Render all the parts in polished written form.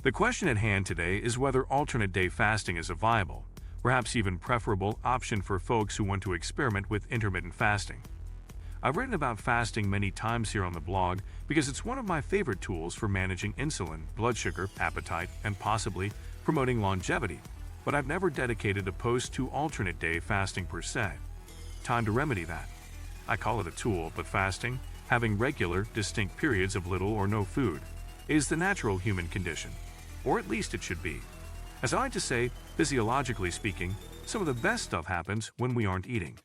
The question at hand today is whether alternate day fasting is a viable, perhaps even preferable option for folks who want to experiment with intermittent fasting. I've written about fasting many times here on the blog because it's one of my favorite tools for managing insulin, blood sugar, appetite, and possibly promoting longevity, but I've never dedicated a post to alternate day fasting per se. Time to remedy that. I call it a tool, but fasting, having regular, distinct periods of little or no food, is the natural human condition. Or at least it should be. As I like to say, physiologically speaking, some of the best stuff happens when we aren't eating.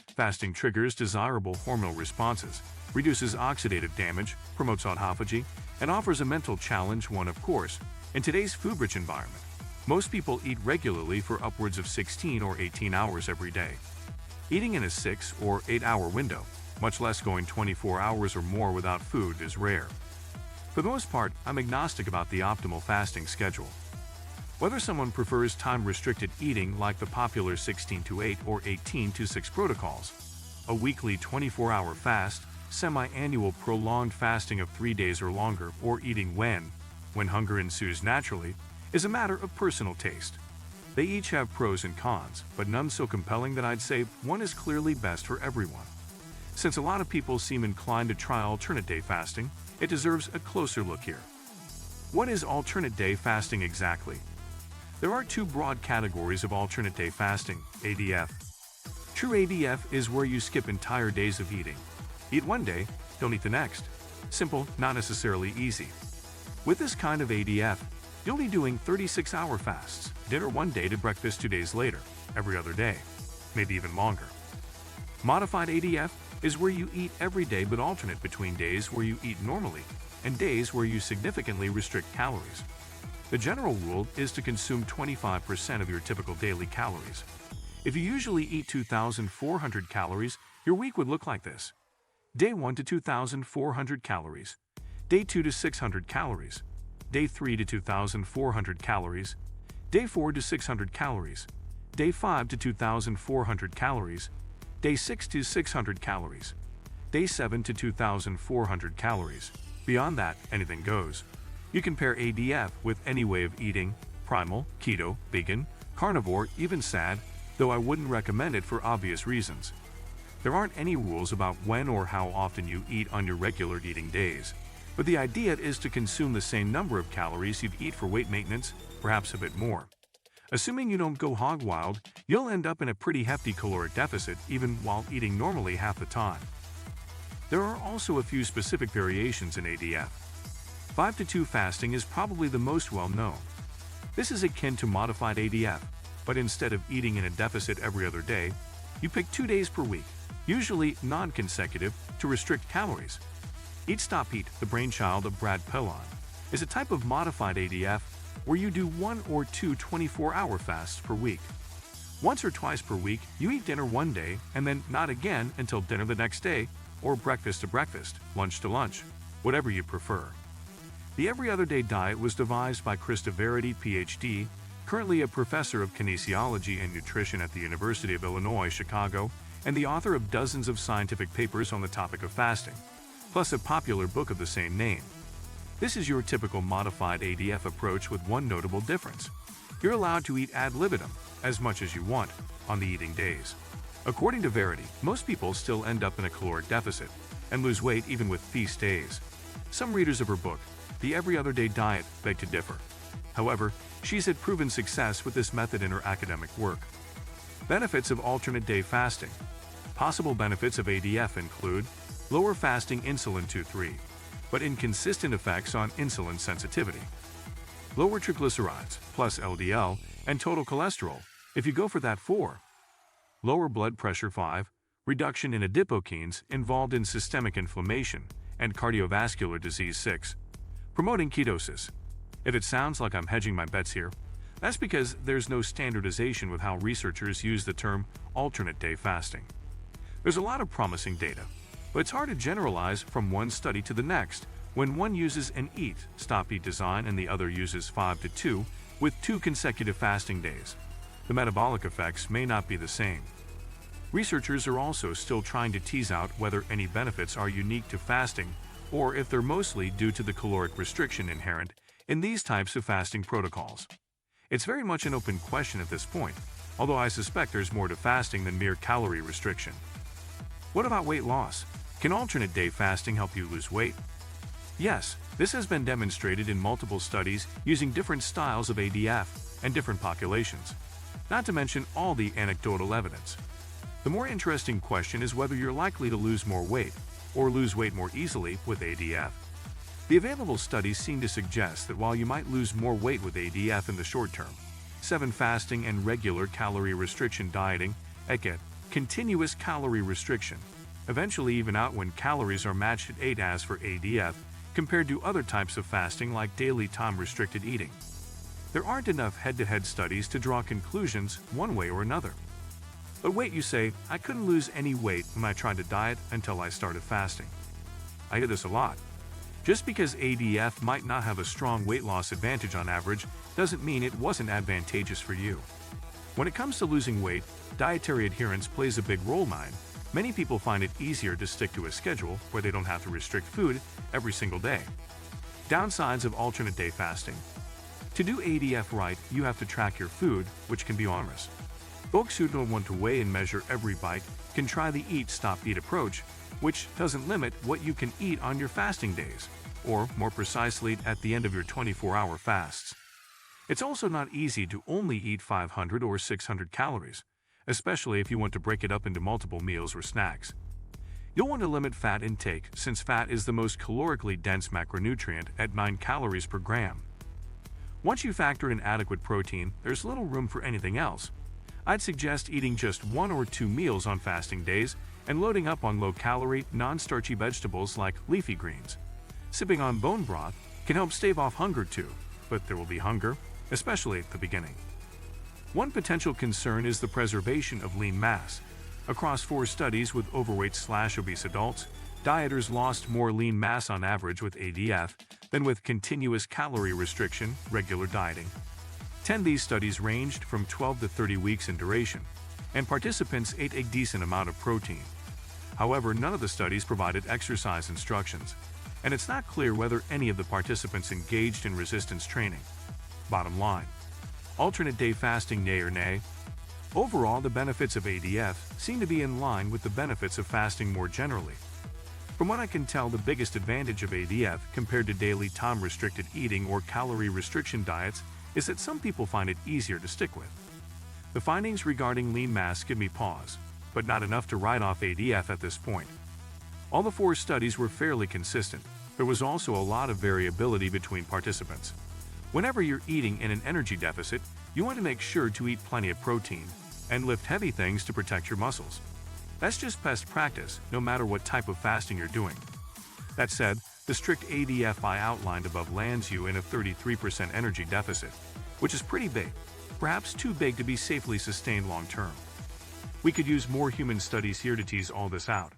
Fasting triggers desirable hormonal responses, reduces oxidative damage, promotes autophagy, and offers a mental challenge. One, of course, in today's food-rich environment. Most people eat regularly for upwards of 16 or 18 hours every day. Eating in a 6 or 8 hour window, much less going 24 hours or more without food, is rare. For the most part, I'm agnostic about the optimal fasting schedule. Whether someone prefers time-restricted eating like the popular 16-8 or 18-6 protocols, a weekly 24-hour fast, semi-annual prolonged fasting of 3 days or longer, or eating when hunger ensues naturally, is a matter of personal taste. They each have pros and cons, but none so compelling that I'd say one is clearly best for everyone. Since a lot of people seem inclined to try alternate day fasting, it deserves a closer look here. What is alternate day fasting exactly? There are two broad categories of alternate day fasting, ADF. True ADF is where you skip entire days of eating. Eat one day, don't eat the next. Simple, not necessarily easy. With this kind of ADF, you'll be doing 36-hour fasts, dinner one day to breakfast 2 days later, every other day, maybe even longer. Modified ADF is where you eat every day but alternate between days where you eat normally and days where you significantly restrict calories. The general rule is to consume 25% of your typical daily calories. If you usually eat 2,400 calories, your week would look like this. Day 1 to 2,400 calories. Day 2 to 600 calories. Day 3 to 2,400 calories. Day 4 to 600 calories. Day 5 to 2,400 calories. Day 6 to 600 calories. Day 7 to 2,400 calories. Beyond that, anything goes. You can pair ADF with any way of eating, primal, keto, vegan, carnivore, even SAD, though I wouldn't recommend it for obvious reasons. There aren't any rules about when or how often you eat on your regular eating days, but the idea is to consume the same number of calories you'd eat for weight maintenance, perhaps a bit more. Assuming you don't go hog wild, you'll end up in a pretty hefty caloric deficit even while eating normally half the time. There are also a few specific variations in ADF. 5-2 fasting is probably the most well-known. This is akin to modified ADF, but instead of eating in a deficit every other day, you pick 2 days per week, usually non-consecutive, to restrict calories. Eat Stop Eat, the brainchild of Brad Pellon, is a type of modified ADF where you do 1 or 2 24-hour fasts per week. Once or twice per week, you eat dinner one day and then not again until dinner the next day, or breakfast to breakfast, lunch to lunch, whatever you prefer. The Every Other Day diet was devised by Krista Verity, Ph.D., currently a professor of kinesiology and nutrition at the University of Illinois, Chicago, and the author of dozens of scientific papers on the topic of fasting, plus a popular book of the same name. This is your typical modified ADF approach with one notable difference. You're allowed to eat ad libitum, as much as you want, on the eating days. According to Verity, most people still end up in a caloric deficit and lose weight even with feast days. Some readers of her book, The Every Other Day Diet, beg to differ. However, she's had proven success with this method in her academic work. Benefits of alternate day fasting. Possible benefits of ADF include lower fasting insulin 2-3, but inconsistent effects on insulin sensitivity. Lower triglycerides, plus LDL, and total cholesterol, if you go for that 4. Lower blood pressure 5, reduction in adipokines involved in systemic inflammation and cardiovascular disease 6. Promoting ketosis. If it sounds like I'm hedging my bets here, that's because there's no standardization with how researchers use the term alternate day fasting. There's a lot of promising data, but it's hard to generalize from one study to the next when one uses an Eat, Stop Eat design and the other uses 5-2 with 2 consecutive fasting days. The metabolic effects may not be the same. Researchers are also still trying to tease out whether any benefits are unique to fasting or if they're mostly due to the caloric restriction inherent in these types of fasting protocols? It's very much an open question at this point, although I suspect there's more to fasting than mere calorie restriction. What about weight loss? Can alternate day fasting help you lose weight? Yes, this has been demonstrated in multiple studies using different styles of ADF and different populations, not to mention all the anecdotal evidence. The more interesting question is whether you're likely to lose more weight or lose weight more easily with ADF. The available studies seem to suggest that while you might lose more weight with ADF in the short term, 7 fasting and regular calorie restriction dieting, aka continuous calorie restriction, eventually even out when calories are matched at 8 as for ADF compared to other types of fasting like daily time-restricted eating. There aren't enough head-to-head studies to draw conclusions one way or another. But wait, you say, I couldn't lose any weight when I tried to diet until I started fasting. I hear this a lot. Just because ADF might not have a strong weight loss advantage on average doesn't mean it wasn't advantageous for you. When it comes to losing weight, dietary adherence plays a big role. Many people find it easier to stick to a schedule where they don't have to restrict food every single day. Downsides of alternate day fasting. To do ADF right, you have to track your food, which can be onerous. Folks who don't want to weigh and measure every bite can try the eat, stop, eat approach, which doesn't limit what you can eat on your fasting days, or more precisely at the end of your 24-hour fasts. It's also not easy to only eat 500 or 600 calories, especially if you want to break it up into multiple meals or snacks. You'll want to limit fat intake since fat is the most calorically dense macronutrient at 9 calories per gram. Once you factor in adequate protein, there's little room for anything else. I'd suggest eating just 1 or 2 meals on fasting days and loading up on low-calorie, non-starchy vegetables like leafy greens. Sipping on bone broth can help stave off hunger too, but there will be hunger, especially at the beginning. One potential concern is the preservation of lean mass. Across 4 studies with overweight/obese adults, dieters lost more lean mass on average with ADF than with continuous calorie restriction, regular dieting. 10 of these studies ranged from 12 to 30 weeks in duration, and participants ate a decent amount of protein. However, none of the studies provided exercise instructions, and it's not clear whether any of the participants engaged in resistance training. Bottom line, alternate day fasting, yay or nay? Overall, the benefits of ADF seem to be in line with the benefits of fasting more generally. From what I can tell, the biggest advantage of ADF compared to daily time-restricted eating or calorie restriction diets is that some people find it easier to stick with. The findings regarding lean mass give me pause, but not enough to write off ADF at this point. All the 4 studies were fairly consistent. There was also a lot of variability between participants. Whenever you're eating in an energy deficit, you want to make sure to eat plenty of protein and lift heavy things to protect your muscles. That's just best practice, no matter what type of fasting you're doing. That said, the strict ADF I outlined above lands you in a 33% energy deficit, which is pretty big, perhaps too big to be safely sustained long term. We could use more human studies here to tease all this out.